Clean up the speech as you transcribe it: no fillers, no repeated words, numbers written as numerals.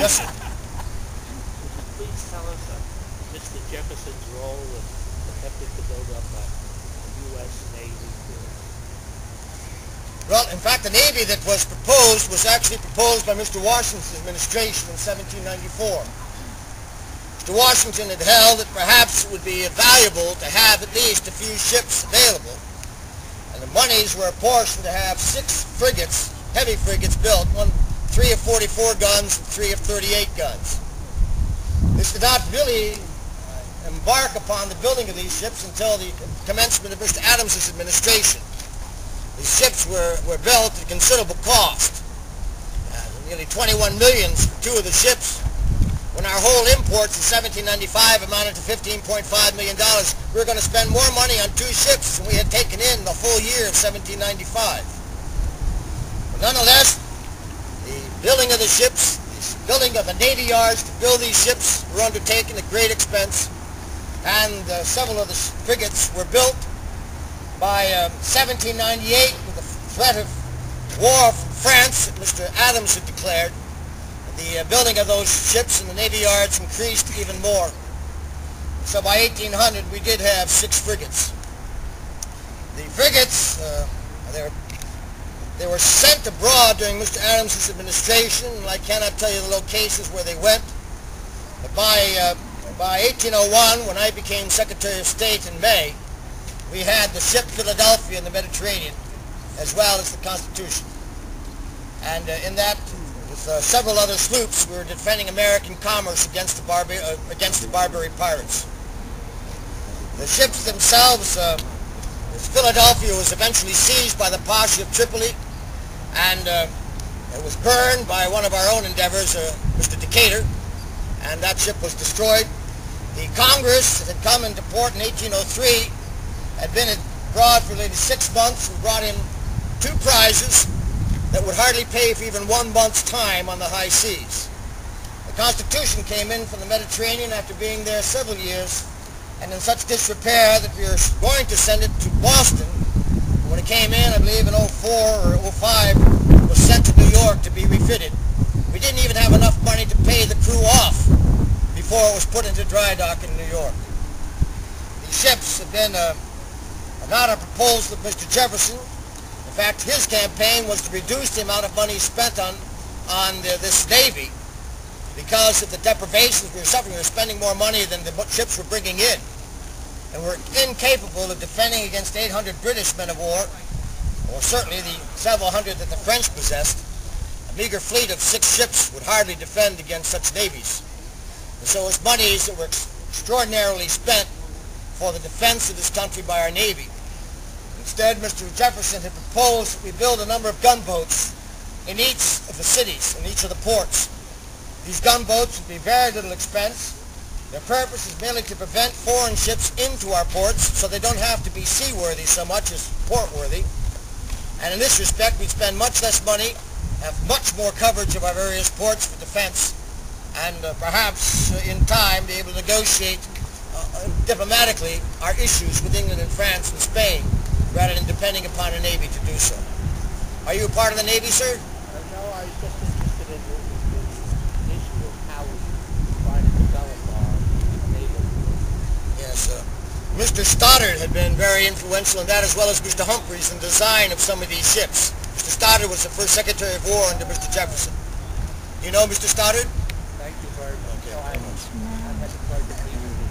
Yes, sir. Would you please tell us Mr. Jefferson's role in attempting to build up a U.S. Navy? Well, in fact, the Navy that was proposed was actually proposed by Mr. Washington's administration in 1794. Mr. Washington had held that perhaps it would be valuable to have at least a few ships available, and the monies were apportioned to have 6 frigates, heavy frigates built, 3 of 44 guns and 3 of 38 guns. This did not really embark upon the building of these ships until the commencement of Mr. Adams's administration. These ships were built at considerable cost, nearly 21 millions for 2 of the ships. When our whole imports in 1795 amounted to $15.5 million, we were going to spend more money on 2 ships than we had taken in the whole year of 1795. But nonetheless, the building of the ships, the building of the Navy yards to build these ships were undertaken at great expense, and several of the frigates were built. By 1798, with the threat of war from France that Mr. Adams had declared, the building of those ships in the Navy yards increased even more. So by 1800, we did have 6 frigates. The frigates, they were sent abroad during Mr. Adams's administration, and I cannot tell you the locations where they went. But by 1801, when I became Secretary of State in May, we had the ship Philadelphia in the Mediterranean, as well as the Constitution. And in that, with several other sloops, we were defending American commerce against the Barbary pirates. The ships themselves, Philadelphia was eventually seized by the Pasha of Tripoli, and it was burned by one of our own endeavors, Mr. Decatur, and that ship was destroyed. The Congress that had come into port in 1803 had been abroad for nearly 6 months and brought in 2 prizes that would hardly pay for even 1 month's time on the high seas. The Constitution came in from the Mediterranean after being there several years, and in such disrepair that we were going to send it to Boston. When it came in, I believe in 04 or 05, it was sent to New York to be refitted. We didn't even have enough money to pay the crew off before it was put into dry dock in New York. These ships had been not a proposal of Mr. Jefferson. In fact, his campaign was to reduce the amount of money spent on this Navy because of the deprivations we were suffering. We were spending more money than the ships were bringing in. And we're incapable of defending against 800 British men of war, or certainly the several hundred that the French possessed. A meager fleet of 6 ships would hardly defend against such navies. And so it was monies that were extraordinarily spent for the defense of this country by our Navy. Instead, Mr. Jefferson had proposed that we build a number of gunboats in each of the cities, in each of the ports. These gunboats would be very little expense. Their purpose is merely to prevent foreign ships into our ports, so they don't have to be seaworthy so much as port-worthy. And in this respect, we'd spend much less money, have much more coverage of our various ports for defense, and perhaps in time be able to negotiate diplomatically our issues with England and France and Spain, rather than depending upon a Navy to do so. Are you a part of the Navy, sir? No, I was just interested in the issue of how we try to develop our naval. Yes, Mr. Stoddard had been very influential in that, as well as Mr. Humphreys, in the design of some of these ships. Mr. Stoddard was the first Secretary of War under Mr. Jefferson. You know Mr. Stoddard? Thank you very much. Okay. I had the pleasure of meeting you.